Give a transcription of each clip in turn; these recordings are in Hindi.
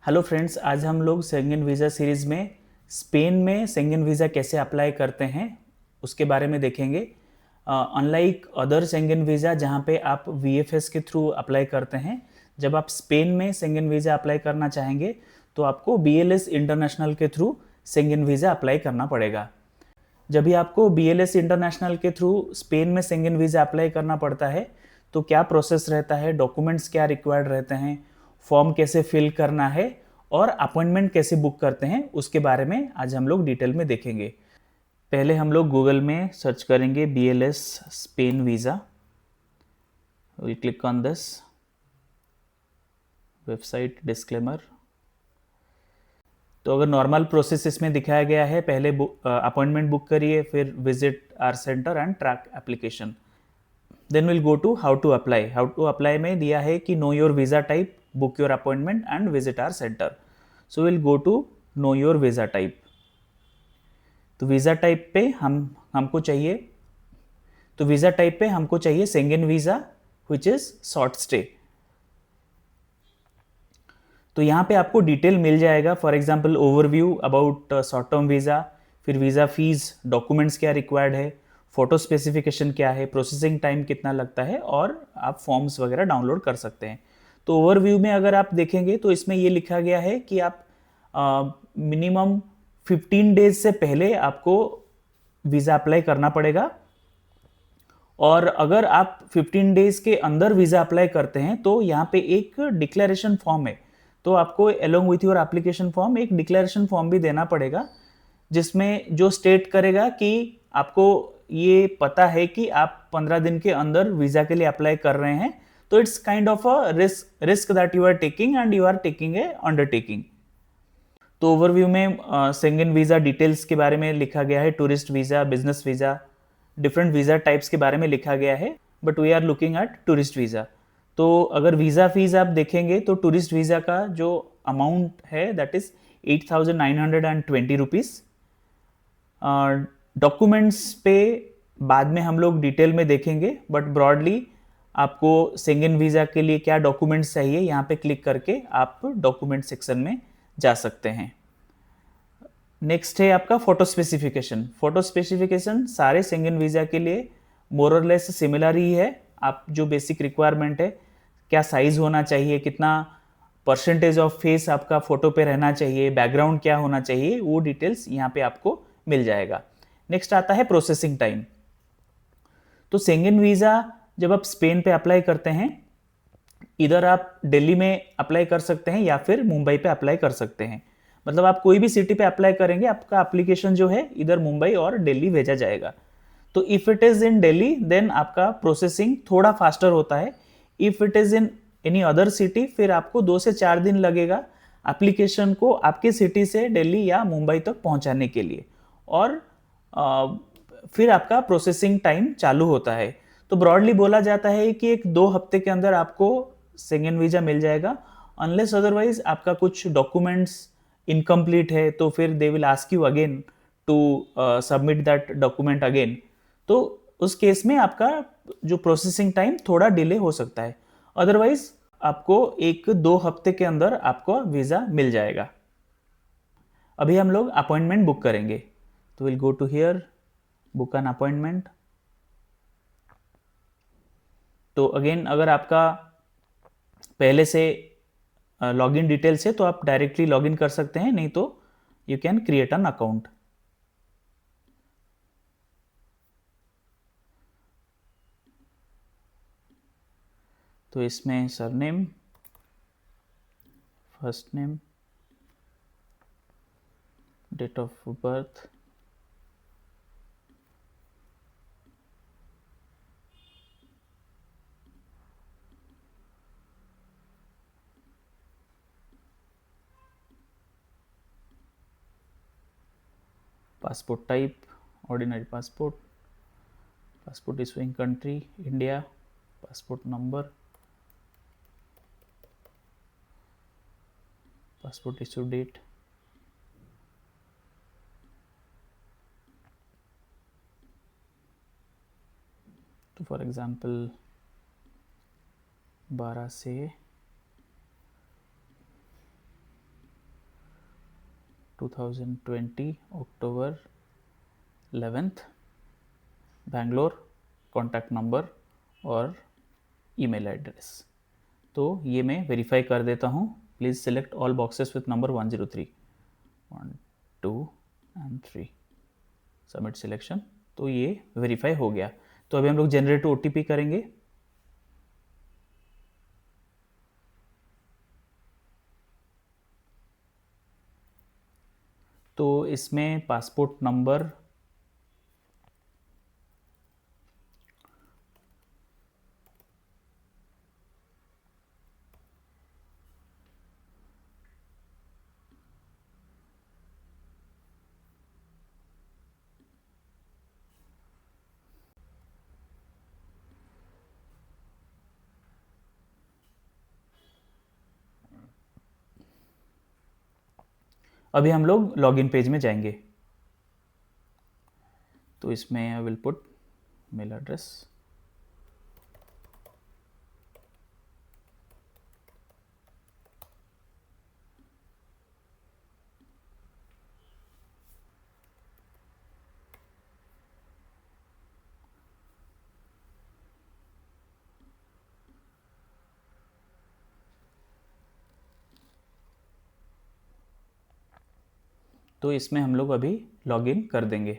हेलो फ्रेंड्स, आज हम लोग शेंगेन वीज़ा सीरीज़ में स्पेन में शेंगेन वीज़ा कैसे अप्लाई करते हैं उसके बारे में देखेंगे। अनलाइक अदर शेंगेन वीज़ा जहाँ पे आप वीएफएस के थ्रू अप्लाई करते हैं, जब आप स्पेन में शेंगेन वीज़ा अप्लाई करना चाहेंगे तो आपको बीएलएस इंटरनेशनल के थ्रू शेंगेन वीज़ा अप्लाई करना पड़ेगा। जब भी आपको बीएलएस इंटरनेशनल के थ्रू स्पेन में शेंगेन वीज़ा अप्लाई करना पड़ता है तो क्या प्रोसेस रहता है, डॉक्यूमेंट्स क्या रिक्वायर्ड रहते हैं, फॉर्म कैसे फिल करना है और अपॉइंटमेंट कैसे बुक करते हैं, उसके बारे में आज हम लोग डिटेल में देखेंगे। पहले हम लोग गूगल में सर्च करेंगे BLS Spain visa. Will click on this website disclaimer. तो अगर नॉर्मल प्रोसेस इसमें दिखाया गया है, पहले अपॉइंटमेंट बुक करिए, फिर visit our centre and track application. Then will go to how to apply. How to apply में दिया है कि know your visa type, book your appointment and visit our centre. So will go to know your visa type. तो वीज़ा टाइप पे हमको चाहिए तो वीज़ा टाइप पे हमको चाहिए Schengen visa which is short stay. तो यहाँ पे आपको डिटेल मिल जाएगा, for example overview about short term visa, फिर वीज़ा फीस, डॉक्यूमेंट्स क्या रिक्वायर्ड है, फोटो स्पेसिफिकेशन क्या है, प्रोसेसिंग टाइम कितना लगता है और आप फॉर्म्स वगैरह डाउनलोड कर सकते हैं। तो ओवरव्यू में अगर आप देखेंगे तो इसमें ये लिखा गया है कि आप मिनिमम 15 डेज से पहले आपको वीज़ा अप्लाई करना पड़ेगा, और अगर आप 15 डेज के अंदर वीज़ा अप्लाई करते हैं तो यहाँ पे एक डिक्लेरेशन फॉर्म है, तो आपको along with your application form एक डिक्लेरेशन फॉर्म भी देना पड़ेगा, जिसमें जो स्टेट करेगा कि आपको ये पता है कि आप 15 दिन के अंदर वीज़ा के लिए अप्लाई कर रहे हैं। तो it's kind of a risk that you are taking and you are taking a undertaking. तो ओवरव्यू में शेंगेन वीज़ा डिटेल्स के बारे में लिखा गया है, tourist visa, business visa, different visa types के बारे में लिखा गया है, but we are looking at tourist visa. तो अगर वीज़ा फीस आप देखेंगे तो टूरिस्ट वीज़ा का जो अमाउंट है दैट इज़ 8,920 रुपीज़। डॉक्यूमेंट्स पे बाद में हम लोग डिटेल में देखेंगे, बट ब्रॉडली आपको शेंगेन वीज़ा के लिए क्या डॉक्यूमेंट्स चाहिए, यहाँ पे क्लिक करके आप डॉक्यूमेंट सेक्शन में जा सकते हैं। नेक्स्ट है आपका फोटो स्पेसिफिकेशन। फोटो स्पेसिफिकेशन सारे शेंगेन वीज़ा के लिए मोर और लेस सिमिलर ही है। आप जो बेसिक रिक्वायरमेंट है, क्या साइज होना चाहिए, कितना परसेंटेज ऑफ फेस आपका फोटो पे रहना चाहिए, बैकग्राउंड क्या होना चाहिए, वो डिटेल्स यहाँ पे आपको मिल जाएगा। नेक्स्ट आता है प्रोसेसिंग टाइम। तो शेंगेन वीज़ा जब आप स्पेन पे अप्लाई करते हैं, इधर आप दिल्ली में अप्लाई कर सकते हैं या फिर मुंबई पे अप्लाई कर सकते हैं। मतलब आप कोई भी सिटी पे अप्लाई करेंगे, आपका एप्लीकेशन जो है इधर मुंबई और दिल्ली भेजा जाएगा। तो if it is in Delhi then आपका प्रोसेसिंग थोड़ा फास्टर होता है। If it is in any other city फिर आपको 2 से 4 दिन लगेगा एप्लीकेशन को आपके सिटी से दिल्ली या मुंबई तक पहुंचाने के लिए, और फिर आपका प्रोसेसिंग टाइम चालू होता है। तो ब्रॉडली बोला जाता है कि 1-2 हफ्ते के अंदर आपको शेंगेन वीज़ा मिल जाएगा, अनलेस अदरवाइज आपका कुछ डॉक्यूमेंट्स इनकम्प्लीट है तो फिर they will ask you again to submit that document again. तो उस केस में आपका जो प्रोसेसिंग टाइम थोड़ा डिले हो सकता है, अदरवाइज आपको 1-2 हफ्ते के अंदर आपको वीज़ा मिल जाएगा। अभी हम लोग अपॉइंटमेंट बुक करेंगे, तो will go to here, book an appointment. तो अगेन अगर आपका पहले से लॉगिन डिटेल्स है तो आप डायरेक्टली लॉगिन कर सकते हैं, नहीं तो you can create an account. तो इसमें surname, first name, date of birth, passport type ordinary passport, passport issuing country India, passport number, passport issue date. तो फॉर एग्जांपल 12 से 2020 October 11th, Bangalore, contact number और ईमेल एड्रेस। तो ये मैं वेरीफाई कर देता हूँ। Please select all boxes with number 103, 1, 2 and 3, submit selection. तो ये वेरीफाई हो गया। तो अभी हम लोग जनरेट OTP करेंगे। तो इसमें पासपोर्ट नंबर, अभी हम लोग लॉगिन पेज में जाएंगे। तो इसमें I will put mail address, तो इसमें हम लोग अभी लॉगिन कर देंगे।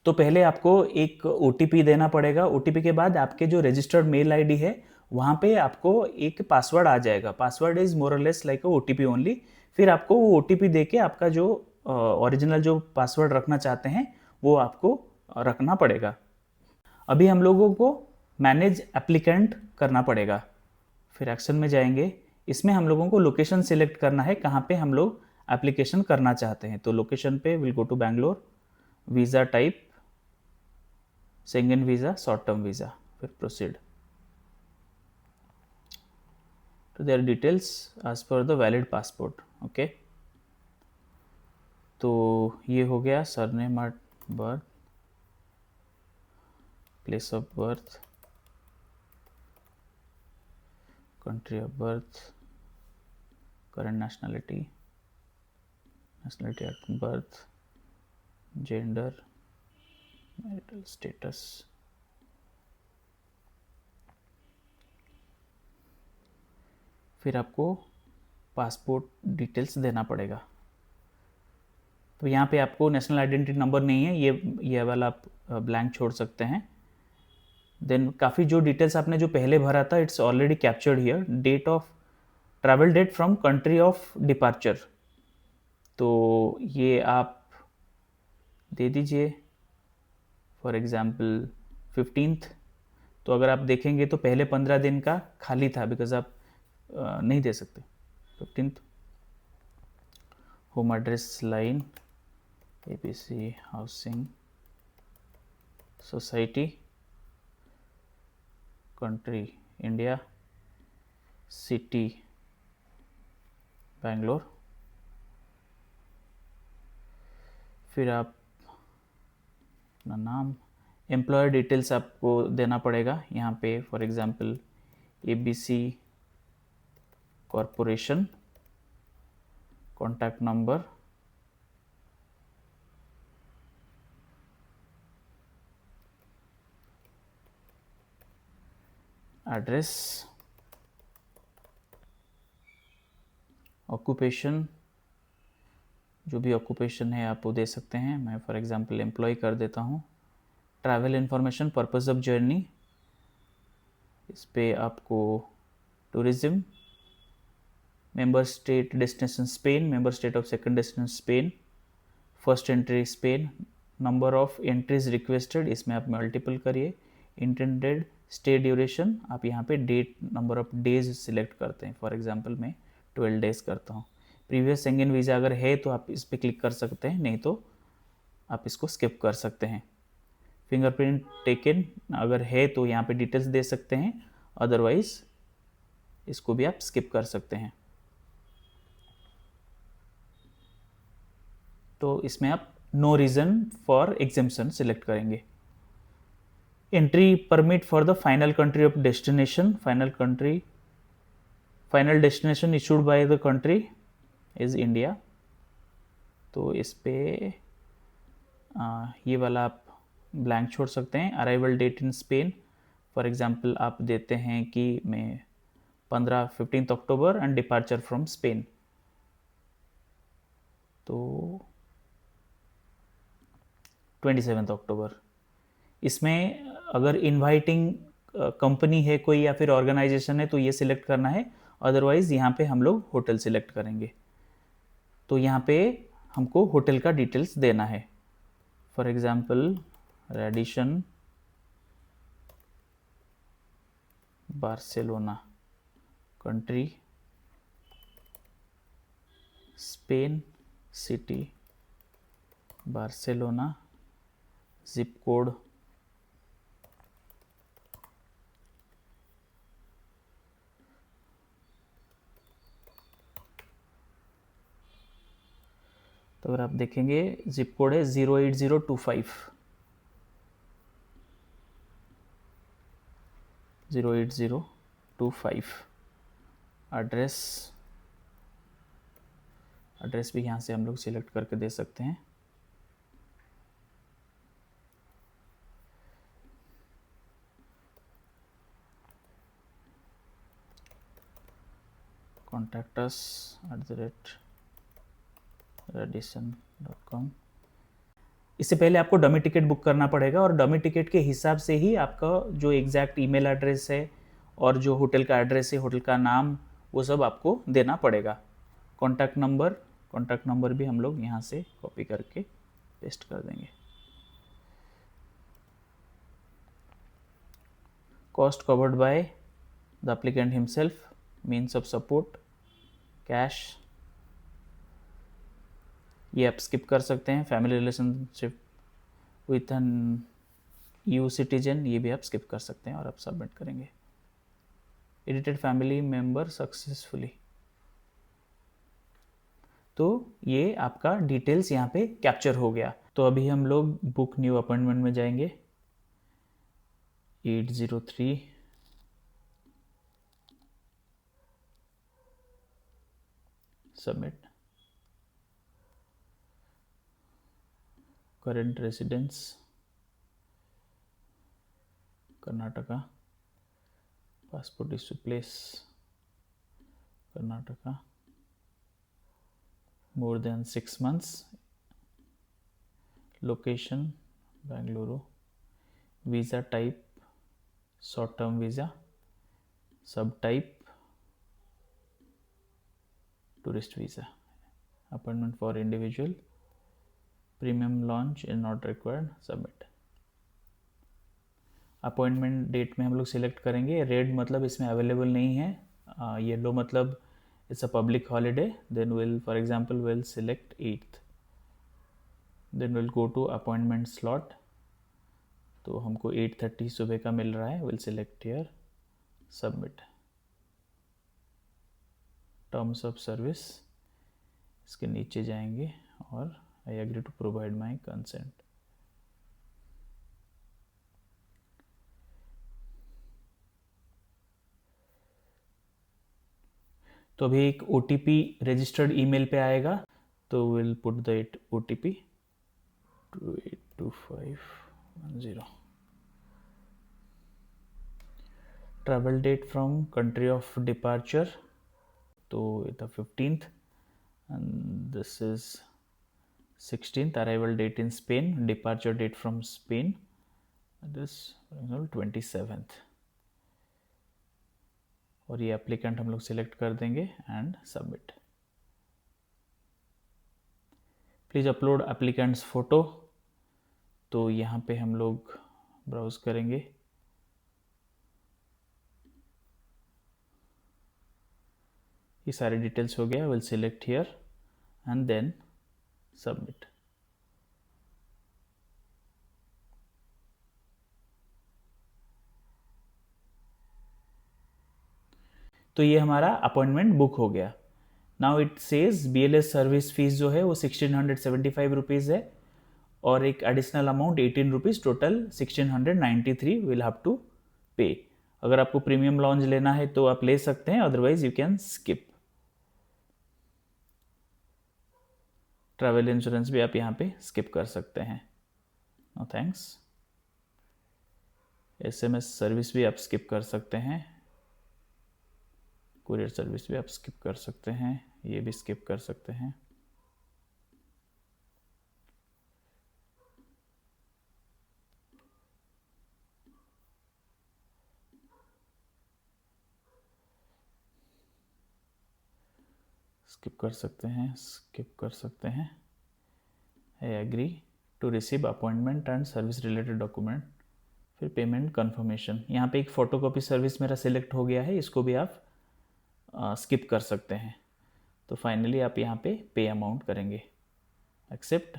तो पहले आपको एक OTP देना पड़ेगा। OTP के बाद आपके जो रजिस्टर्ड मेल ID है वहाँ पे आपको एक पासवर्ड आ जाएगा। पासवर्ड इज मोर और लेस लाइक OTP ओनली। फिर आपको वो OTP दे के आपका जो ओरिजिनल जो पासवर्ड रखना चाहते हैं वो आपको रखना पड़ेगा। अभी हम लोगों को मैनेज एप्लीकेंट करना पड़ेगा। फिर एक्शन में जाएंगे। इसमें हम लोगों को लोकेशन सिलेक्ट करना है, कहाँ पे हम लोग एप्लीकेशन करना चाहते हैं। तो लोकेशन पे will go to Bangalore, visa type Schengen visa, short term visa, फिर proceed to their details as per the valid passport। Okay, तो ये हो गया surname at birth, place of birth, country of birth, current nationality, nationality at birth, gender, marital status. फिर आपको पासपोर्ट डिटेल्स देना पड़ेगा। तो यहाँ पे आपको नेशनल आइडेंटिटी नंबर नहीं है, ये वाला आप ब्लैंक छोड़ सकते हैं। देन काफ़ी जो डिटेल्स आपने जो पहले भरा था it's already captured here. Date of travel date from country of departure, तो ये आप दे दीजिए फॉर एग्जांपल 15th। तो अगर आप देखेंगे तो पहले 15 दिन का खाली था, बिकॉज आप नहीं दे सकते। 15th, home address line ABC housing society, country India, city Bangalore. फिर आप अपना नाम, एम्प्लॉयर डिटेल्स आपको देना पड़ेगा यहाँ पे। For example ABC corporation, contact number, address, occupation, जो भी ऑक्यूपेशन है आप वो दे सकते हैं। मैं फॉर एग्जांपल एम्प्लॉय कर देता हूँ। Travel information, purpose of journey, इस पे आपको tourism, member state destination Spain, member state of second destination Spain, first entry Spain, number of entries requested, इसमें आप मल्टीपल करिए। इंटेंडेड स्टे ड्यूरेशन, आप यहाँ पे date number of days select करते हैं। फॉर एग्जांपल मैं 12 डेज करता हूँ। प्रीवियस शेंगन वीज़ा अगर है तो आप इस पर क्लिक कर सकते हैं, नहीं तो आप इसको स्किप कर सकते हैं। फिंगरप्रिंट टेकन अगर है तो यहाँ पे डिटेल्स दे सकते हैं, अदरवाइज इसको भी आप स्किप कर सकते हैं। तो इसमें आप no reason for exemption select करेंगे। Entry permit for the final country of destination, final destination issued by the country is India. तो इस पे ये वाला आप ब्लैंक छोड़ सकते हैं। Arrival date in Spain, for example आप देते हैं कि मैं 15 October and departure from Spain, तो 27 अक्टूबर। इसमें अगर इनवाइटिंग कंपनी है कोई या फिर ऑर्गेनाइजेशन है तो ये सिलेक्ट करना है, अदरवाइज़ यहाँ पे हम लोग होटल सिलेक्ट करेंगे। तो यहाँ पे हमको होटल का डिटेल्स देना है। For example Radisson Barcelona, country Spain, city Barcelona, zip code तो अगर आप देखेंगे जिप कोड है 08025, 08025। एड्रेस भी यहाँ से हम लोग सिलेक्ट करके दे सकते हैं। contact us @radisson.com। इससे पहले आपको डमी टिकट बुक करना पड़ेगा और डमी टिकट के हिसाब से ही आपका जो एग्जैक्ट ईमेल एड्रेस है और जो होटल का एड्रेस है, होटल का नाम, वो सब आपको देना पड़ेगा। कॉन्टैक्ट नंबर भी हम लोग यहाँ से कॉपी करके पेस्ट कर देंगे। Cost covered by the applicant himself, means of support cash, ये आप स्किप कर सकते हैं। Family relationship with an EU citizen, ये भी आप स्किप कर सकते हैं और आप सबमिट करेंगे। एडिटेड फैमिली मेंबर सक्सेसफुली, तो ये आपका डिटेल्स यहाँ पे कैप्चर हो गया। तो अभी हम लोग बुक न्यू अपॉइंटमेंट में जाएंगे। 803 submit. Current residence Karnataka, passport issue place Karnataka, more than 6 months, location Bengaluru, visa type short term visa, subtype tourist visa, appointment for individual, premium launch is not required, submit। Appointment date में हम लोग सिलेक्ट करेंगे। रेड मतलब इसमें अवेलेबल नहीं है, येलो मतलब it's a public holiday, then we'll, for example, we'll select 8th, then we'll go to appointment slot, तो हमको 8:30 सुबह का मिल रहा है, we'll select here, submit। Terms of service, इसके नीचे जाएंगे और I agree to provide my consent। तो अभी एक OTP रजिस्टर्ड ईमेल पे आएगा, तो will put the OTP 282510। Travel date from country of departure, तो the 15th and this is 16th। Arrival date in Spain, departure date from Spain, this 27th। और ये एप्लीकेंट हम लोग सिलेक्ट कर देंगे and submit. Please upload applicants photo, तो यहाँ पे हम लोग ब्राउज करेंगे। ये सारे डिटेल्स हो गया, will select here and then submit. तो ये हमारा अपॉइंटमेंट बुक हो गया। Now it says BLS service fees जो है वो 1675 रुपीज़ है और एक additional amount 18 rupees, total 1693 will have to pay. अगर आपको प्रीमियम लॉन्च लेना है तो आप ले सकते हैं, otherwise you can skip. Travel insurance भी आप यहाँ पे स्किप कर सकते हैं, नो थैंक्स। SMS सर्विस भी आप स्किप कर सकते हैं, कुरियर सर्विस भी आप स्किप कर सकते हैं, ये भी स्किप कर सकते हैं। स्किप कर सकते हैं, स्किप कर सकते हैं। I agree to receive appointment and service related document, फिर पेमेंट कंफर्मेशन। यहाँ पे एक फ़ोटोकॉपी सर्विस मेरा सिलेक्ट हो गया है, इसको भी आप स्किप कर सकते हैं। तो फाइनली आप यहाँ पे अमाउंट करेंगे, एक्सेप्ट,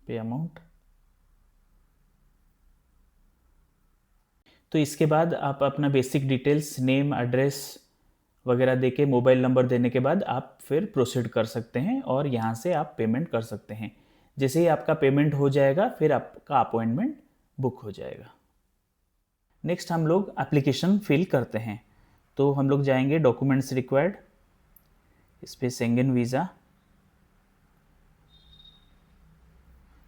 पे अमाउंट। तो इसके बाद आप अपना बेसिक डिटेल्स, नेम, एड्रेस वगैरह देके, मोबाइल नंबर देने के बाद आप फिर प्रोसीड कर सकते हैं और यहाँ से आप पेमेंट कर सकते हैं। जैसे ही आपका पेमेंट हो जाएगा फिर आपका अपॉइंटमेंट बुक हो जाएगा। नेक्स्ट हम लोग एप्लीकेशन फिल करते हैं। तो हम लोग जाएंगे डॉक्यूमेंट्स रिक्वायर्ड, इस पर शेंगन वीज़ा।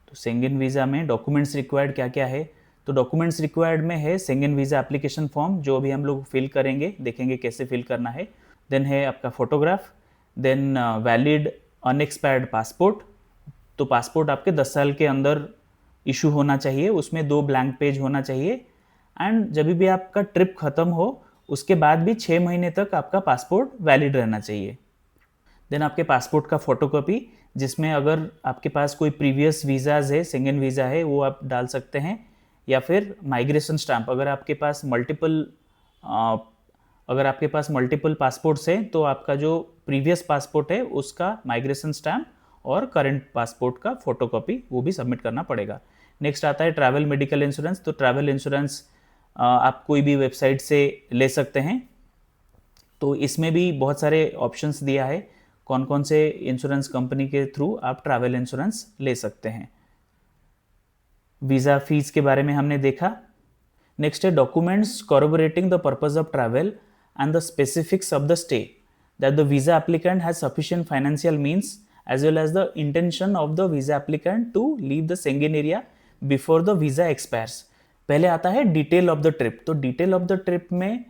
तो शेंगन वीज़ा में डॉक्यूमेंट्स रिक्वायर्ड क्या क्या है, तो डॉक्यूमेंट्स रिक्वायर्ड में है शेंगन वीज़ा एप्लीकेशन फॉर्म, जो भी हम लोग फिल करेंगे, देखेंगे कैसे फिल करना है। देन है आपका photograph, then valid unexpired passport. तो पासपोर्ट आपके 10 साल के अंदर इशू होना चाहिए, उसमें 2 ब्लैंक पेज होना चाहिए। एंड जब भी आपका ट्रिप ख़त्म हो उसके बाद भी 6 महीने तक आपका पासपोर्ट वैलिड रहना चाहिए। देन आपके पासपोर्ट का फोटोकॉपी, जिसमें अगर आपके पास कोई प्रीवियस वीज़ाज है, शेंगन वीज़ा है, वो आप डाल सकते हैं, या फिर माइग्रेशन स्टैम्प। अगर आपके पास मल्टीपल पासपोर्ट्स हैं तो आपका जो प्रीवियस पासपोर्ट है उसका माइग्रेशन स्टैम्प और करंट पासपोर्ट का फोटोकॉपी वो भी सबमिट करना पड़ेगा। नेक्स्ट आता है ट्रैवल मेडिकल इंश्योरेंस। तो ट्रैवल इंश्योरेंस आप कोई भी वेबसाइट से ले सकते हैं। तो इसमें भी बहुत सारे ऑप्शंस दिया है, कौन कौन से इंश्योरेंस कंपनी के थ्रू आप ट्रैवल इंश्योरेंस ले सकते हैं। वीज़ा फीस के बारे में हमने देखा। नेक्स्ट है documents corroborating the purpose of travel and the specifics of the stay, that the visa applicant has sufficient financial means as well as the intention of the visa applicant to leave the Schengen area before the visa expires। पहले आता है डिटेल ऑफ द ट्रिप। तो डिटेल ऑफ द ट्रिप में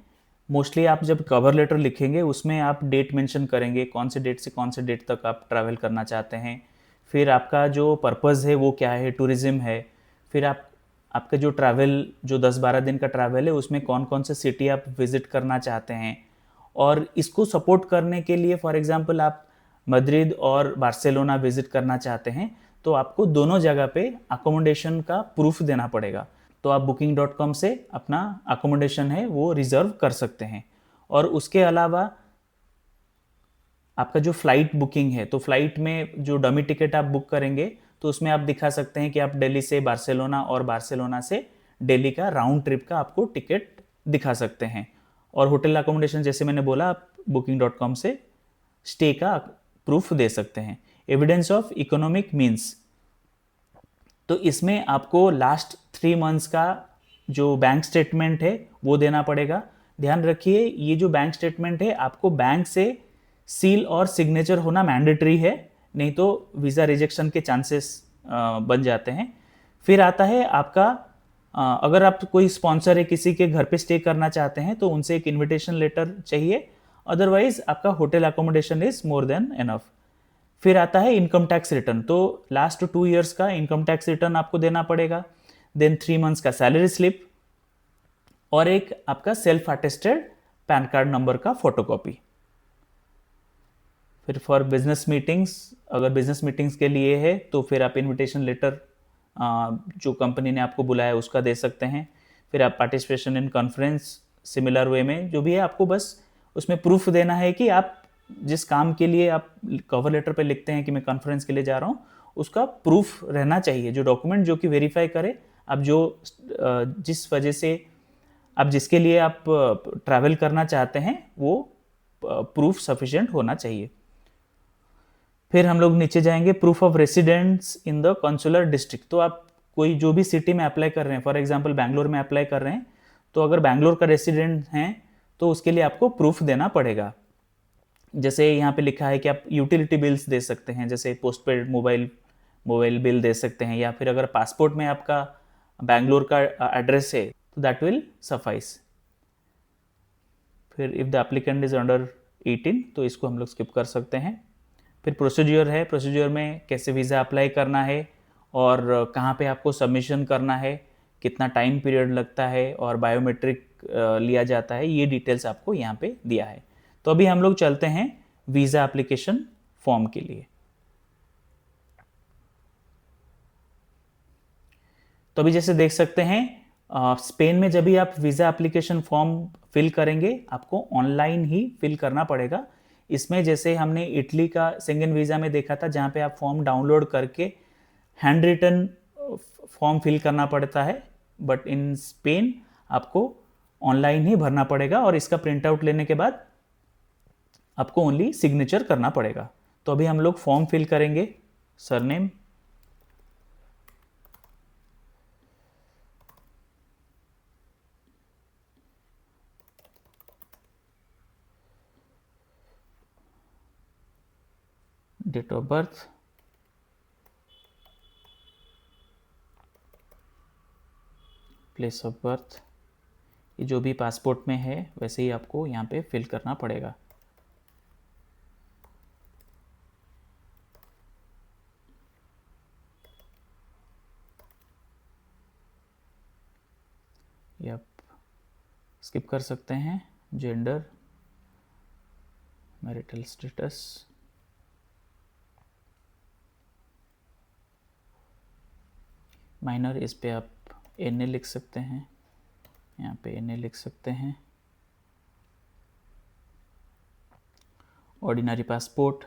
मोस्टली आप जब कवर लेटर लिखेंगे उसमें आप डेट मेंशन करेंगे, कौन से डेट से कौन से डेट तक आप ट्रैवल करना चाहते हैं, फिर आपका जो पर्पज़ है वो क्या है, टूरिज़्म है, फिर आपका जो ट्रैवल, जो 10-12 दिन का ट्रैवल है उसमें कौन कौन से सिटी आप विज़िट करना चाहते हैं। और इसको सपोर्ट करने के लिए फॉर एग्जांपल आप मद्रिद और बार्सिलोना विजिट करना चाहते हैं तो आपको दोनों जगह पे अकोमोडेशन का प्रूफ देना पड़ेगा। तो आप booking.com से अपना अकोमोडेशन है वो रिजर्व कर सकते हैं। और उसके अलावा आपका जो फ़्लाइट बुकिंग है, तो फ्लाइट में जो डमी टिकट आप बुक करेंगे तो उसमें आप दिखा सकते हैं कि आप दिल्ली से बार्सिलोना और बार्सिलोना से दिल्ली का राउंड ट्रिप का आपको टिकट दिखा सकते हैं। और होटल अकोमोडेशन जैसे मैंने बोला, आप booking.com से स्टे का प्रूफ दे सकते हैं। एविडेंस ऑफ इकोनॉमिक मीन्स, तो इसमें आपको लास्ट 3 मंथ्स का जो बैंक स्टेटमेंट है वो देना पड़ेगा। ध्यान रखिए ये जो बैंक स्टेटमेंट है आपको बैंक से सील और सिग्नेचर होना मैंडेटरी है, नहीं तो वीज़ा रिजेक्शन के चांसेस बन जाते हैं। फिर आता है आपका अगर आप कोई स्पॉन्सर है, किसी के घर पे स्टे करना चाहते हैं तो उनसे एक इन्विटेशन लेटर चाहिए, अदरवाइज आपका hotel accommodation is more than enough. फिर आता है इनकम टैक्स रिटर्न। तो लास्ट 2 इयर्स का इनकम टैक्स रिटर्न आपको देना पड़ेगा। देन 3 मंथ्स का सैलरी स्लिप और एक आपका self attested pan card number का फोटोकॉपी। फिर फॉर बिजनेस मीटिंग्स, अगर बिजनेस मीटिंग्स के लिए है तो फिर आप इनविटेशन लेटर जो कंपनी ने आपको बुलाया उसका दे सकते हैं। फिर आप participation in conference similar way में जो भी है, आपको बस उसमें प्रूफ देना है कि आप जिस काम के लिए आप कवर लेटर पे लिखते हैं कि मैं कॉन्फ्रेंस के लिए जा रहा हूँ, उसका प्रूफ रहना चाहिए, जो डॉक्यूमेंट जो कि वेरीफाई करे आप जो जिस वजह से अब जिसके लिए आप ट्रैवल करना चाहते हैं वो प्रूफ सफिशिएंट होना चाहिए। फिर हम लोग नीचे जाएंगे, proof of residence in the consular district. तो आप कोई जो भी सिटी में अप्लाई कर रहे हैं, फॉर एग्जांपल बैंगलोर में अप्लाई कर रहे हैं, तो अगर बैंगलोर का रेसिडेंट हैं तो उसके लिए आपको प्रूफ देना पड़ेगा। जैसे यहाँ पे लिखा है कि आप यूटिलिटी बिल्स दे सकते हैं, जैसे पोस्ट पेड मोबाइल बिल दे सकते हैं, या फिर अगर पासपोर्ट में आपका बैंगलोर का एड्रेस है तो दैट विल सफाइस। फिर if the applicant is under 18 तो इसको हम लोग स्किप कर सकते हैं। फिर प्रोसीजर है, प्रोसीजर में कैसे वीज़ा अप्लाई करना है और कहाँ पे आपको सबमिशन करना है, कितना टाइम पीरियड लगता है और बायोमेट्रिक लिया जाता है, ये डिटेल्स आपको यहाँ पे दिया है। तो अभी हम लोग चलते हैं वीज़ा एप्लीकेशन फॉर्म के लिए। तो अभी जैसे देख सकते हैं स्पेन में जब भी आप वीज़ा एप्लीकेशन फॉर्म फिल करेंगे आपको ऑनलाइन ही फिल करना पड़ेगा। इसमें जैसे हमने इटली का शेंगन वीज़ा में देखा था, जहाँ पे आप फॉर्म डाउनलोड करके हैंड रिटन फॉर्म फिल करना पड़ता है, बट इन स्पेन आपको ऑनलाइन ही भरना पड़ेगा और इसका प्रिंट आउट लेने के बाद आपको ओनली सिग्नेचर करना पड़ेगा। तो अभी हम लोग फॉर्म फिल करेंगे, surname, date of birth, place of birth, ये जो भी पासपोर्ट में है वैसे ही आपको यहाँ पे फिल करना पड़ेगा। ये आप स्किप कर सकते हैं। जेंडर, मैरिटल स्टेटस, माइनर, इस पे आप एनए लिख सकते हैं, यहाँ पे एनए लिख सकते हैं। Ordinary passport,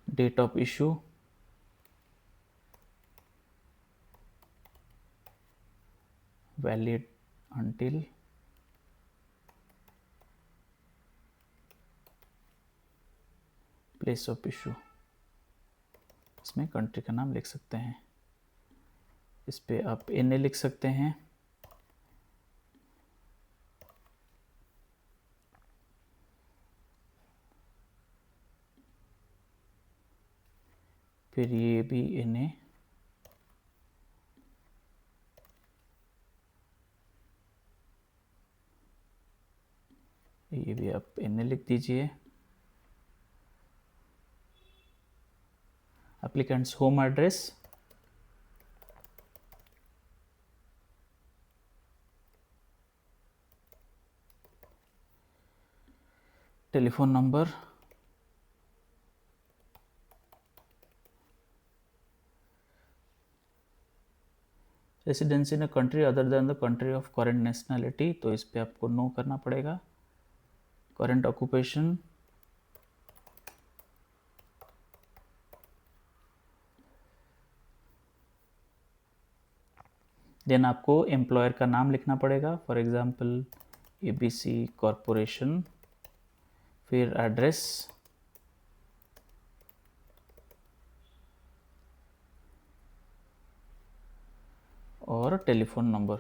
date of issue, valid until, place of issue, इसमें कंट्री का नाम लिख सकते हैं, इस पे आप एनए लिख सकते हैं। फिर ये भी एनए, ये भी आप एनए लिख दीजिए। Applicant's home address, telephone number, residency in a country other than the country of current nationality, तो इस पे आपको नो करना पड़ेगा। करेंट ऑक्यूपेशन, देन आपको एम्प्लॉयर का नाम लिखना पड़ेगा, फॉर एग्जांपल एबीसी कॉरपोरेशन। फिर एड्रेस, और टेलीफोन नंबर।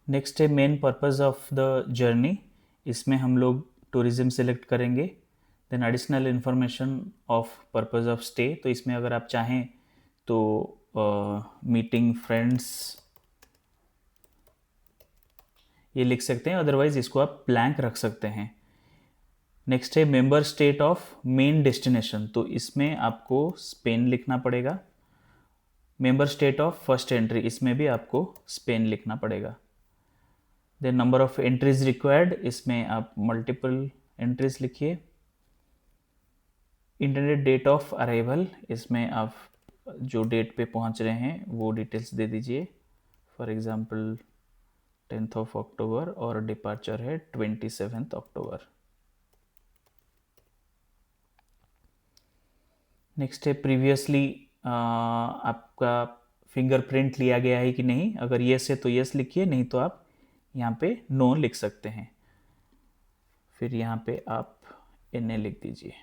नेक्स्ट है main purpose of the journey, इसमें हम लोग टूरिज्म सेलेक्ट करेंगे। Then additional information of purpose of stay, तो इसमें अगर आप चाहें तो मीटिंग फ्रेंड्स ये लिख सकते हैं, अदरवाइज इसको आप ब्लैंक रख सकते हैं। नेक्स्ट है member state of main destination, तो इसमें आपको स्पेन लिखना पड़ेगा। Member state of first entry, इसमें भी आपको स्पेन लिखना पड़ेगा। Then number of entries required, इसमें आप मल्टीपल एंट्रीज लिखिए। इंटरनेट डेट ऑफ अराइवल, इसमें आप जो डेट पे पहुंच रहे हैं वो डिटेल्स दे दीजिए, for example 10th of October और डिपार्चर है 27th अक्टूबर। नेक्स्ट है प्रीवियसली आपका फिंगरप्रिंट लिया गया है कि नहीं, अगर येस है तो येस लिखिए, नहीं तो आप यहाँ पे नो लिख सकते हैं। फिर यहाँ पे आप NA लिख दीजिए।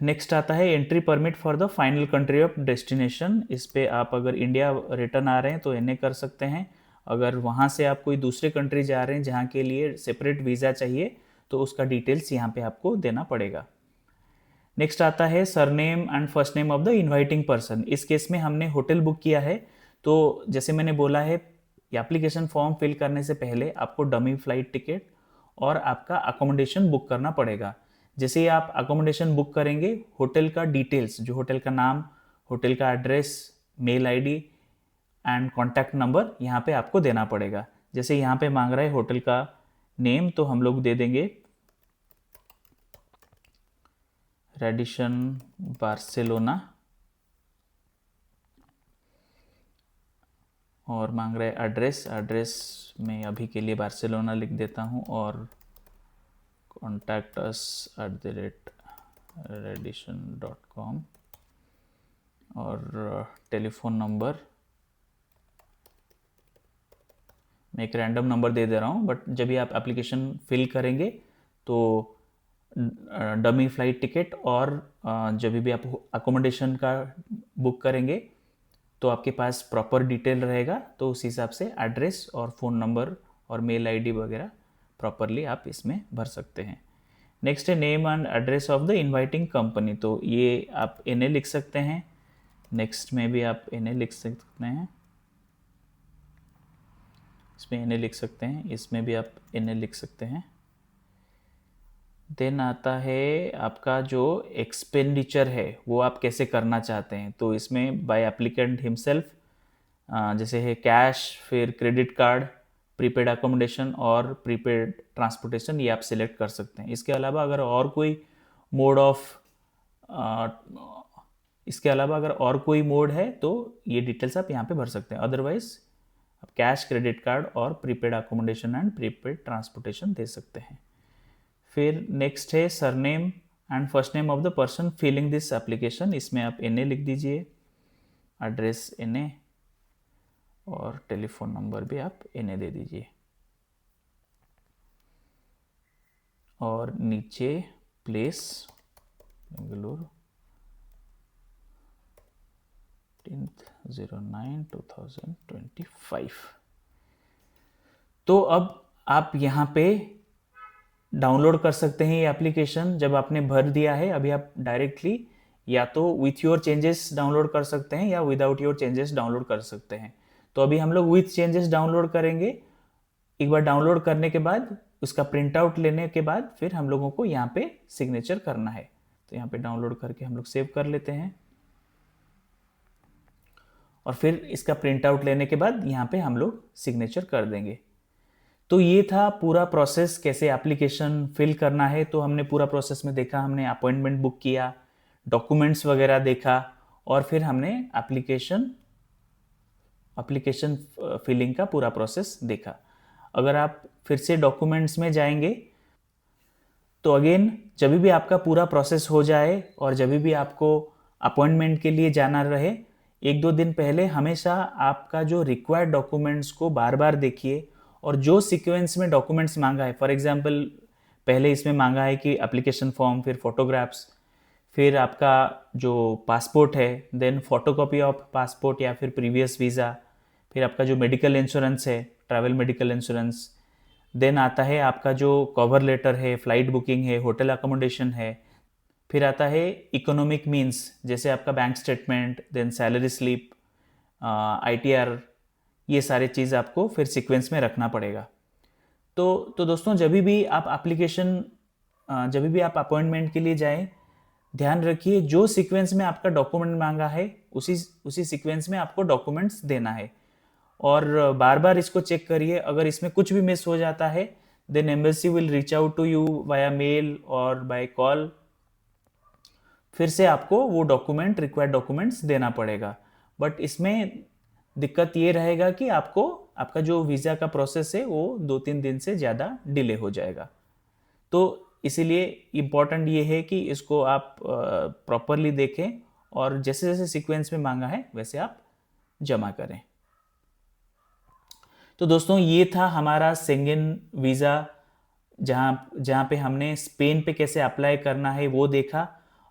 नेक्स्ट आता है entry permit for the final country of destination. इस पे आप अगर इंडिया रिटर्न आ रहे हैं तो NA कर सकते हैं, अगर वहाँ से आप कोई दूसरे कंट्री जा रहे हैं जहाँ के लिए सेपरेट वीज़ा चाहिए तो उसका डिटेल्स यहाँ पे आपको देना पड़ेगा। नेक्स्ट आता है surname and first name of the inviting person. इस केस में हमने होटल बुक किया है, तो जैसे मैंने बोला है एप्लीकेशन फॉर्म फिल करने से पहले आपको डमी फ्लाइट टिकट और आपका अकोमोडेशन बुक करना पड़ेगा। जैसे ही आप अकोमोडेशन बुक करेंगे, होटल का डिटेल्स, जो होटल का नाम, होटल का address, mail ID and contact number यहाँ पे आपको देना पड़ेगा। जैसे यहाँ पे मांग रहा है होटल का नेम, तो हम लोग दे देंगे रेडिशन बार्सिलोना, और मांग रहा है एड्रेस में अभी के लिए बार्सिलोना लिख देता हूँ, और contact@redition.com, और टेलीफोन नंबर मैं एक रैंडम नंबर दे दे रहा हूँ, बट जब भी आप एप्लीकेशन फिल करेंगे तो डमी फ्लाइट टिकट और जब भी आप अकोमोडेशन का बुक करेंगे तो आपके पास प्रॉपर डिटेल रहेगा, तो उस हिसाब से एड्रेस और फ़ोन नंबर और मेल आईडी वगैरह प्रॉपरली आप इसमें भर सकते हैं। नेक्स्ट है name and address of the inviting company, तो ये आप NA लिख सकते हैं। नेक्स्ट में भी आप NA लिख सकते हैं, इसमें NA लिख सकते हैं, इसमें भी आप NA लिख सकते हैं। देन आता है आपका जो एक्सपेंडिचर है वो आप कैसे करना चाहते हैं, तो इसमें बाय एप्लीकेंट हिमसेल्फ, जैसे है कैश, फिर क्रेडिट कार्ड, प्रीपेड अकोमोडेशन और प्रीपेड ट्रांसपोर्टेशन, ये आप सिलेक्ट कर सकते हैं। इसके अलावा अगर और कोई मोड है तो ये डिटेल्स आप यहाँ पे भर सकते हैं। अदरवाइज आप कैश, क्रेडिट कार्ड और prepaid accommodation and prepaid transportation दे सकते हैं। फिर नेक्स्ट है surname and first name of the person filling this application, इसमें आप NA लिख दीजिए, एड्रेस NA और टेलीफोन नंबर भी आप NA दे दीजिए। और नीचे प्लेस बेंगलुरु 09/2025। तो अब आप यहाँ पे डाउनलोड कर सकते हैं ये एप्लीकेशन। जब आपने भर दिया है, अभी आप डायरेक्टली या तो विथ योर चेंजेस डाउनलोड कर सकते हैं या विदाउट योर चेंजेस डाउनलोड कर सकते हैं। तो अभी हम लोग विथ चेंजेस डाउनलोड करेंगे। एक बार डाउनलोड करने के बाद उसका प्रिंट आउट लेने के बाद फिर हम लोगों को यहाँ पे सिग्नेचर करना है, तो यहाँ पे डाउनलोड करके हम लोग सेव कर लेते हैं, और फिर इसका प्रिंट आउट लेने के बाद यहाँ पे हम लोग सिग्नेचर कर देंगे। तो ये था पूरा प्रोसेस, कैसे एप्लीकेशन फिल करना है। तो हमने पूरा प्रोसेस में देखा, हमने अपॉइंटमेंट बुक किया, डॉक्यूमेंट्स वगैरह देखा, और फिर हमने एप्लीकेशन फिलिंग का पूरा प्रोसेस देखा। अगर आप फिर से डॉक्यूमेंट्स में जाएंगे तो अगेन जब भी आपका पूरा प्रोसेस हो जाए और जब भी आपको अपॉइंटमेंट के लिए जाना रहे, 1-2 दिन पहले हमेशा आपका जो रिक्वायर्ड डॉक्यूमेंट्स को बार बार देखिए, और जो सीक्वेंस में डॉक्यूमेंट्स मांगा है, फॉर एग्जांपल पहले इसमें मांगा है कि एप्लीकेशन फॉर्म, फिर फोटोग्राफ्स, फिर आपका जो पासपोर्ट है, देन फोटोकॉपी ऑफ पासपोर्ट या फिर प्रीवियस वीज़ा, फिर आपका जो मेडिकल इंश्योरेंस है, ट्रैवल मेडिकल इंश्योरेंस, देन आता है आपका जो कवर लेटर है, फ्लाइट बुकिंग है, होटल अकोमोडेशन है, फिर आता है इकोनॉमिक मीन्स, जैसे आपका bank statement, then salary slip, ITR, ये सारे चीज़ आपको फिर सीक्वेंस में रखना पड़ेगा। तो दोस्तों जब भी आप अपॉइंटमेंट के लिए जाएं, ध्यान रखिए जो सीक्वेंस में आपका डॉक्यूमेंट मांगा है उसी सीक्वेंस में आपको डॉक्यूमेंट्स देना है, और बार बार इसको चेक करिए। अगर इसमें कुछ भी मिस हो जाता है then embassy will reach out to you via mail और बाय कॉल, फिर से आपको वो रिक्वायर्ड डॉक्यूमेंट्स देना पड़ेगा। बट इसमें दिक्कत ये रहेगा कि आपको आपका जो वीज़ा का प्रोसेस है वो 2-3 दिन से ज़्यादा डिले हो जाएगा। तो इसीलिए इम्पॉर्टेंट ये है कि इसको आप प्रॉपरली देखें और जैसे जैसे सीक्वेंस में मांगा है वैसे आप जमा करें। तो दोस्तों ये था हमारा शेंगेन वीज़ा, जहाँ जहाँ पे हमने स्पेन पे कैसे अप्लाई करना है वो देखा।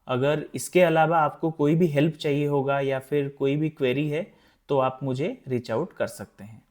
अगर इसके अलावा आपको कोई भी हेल्प चाहिए होगा या फिर कोई भी क्वेरी है तो आप मुझे रीच आउट कर सकते हैं।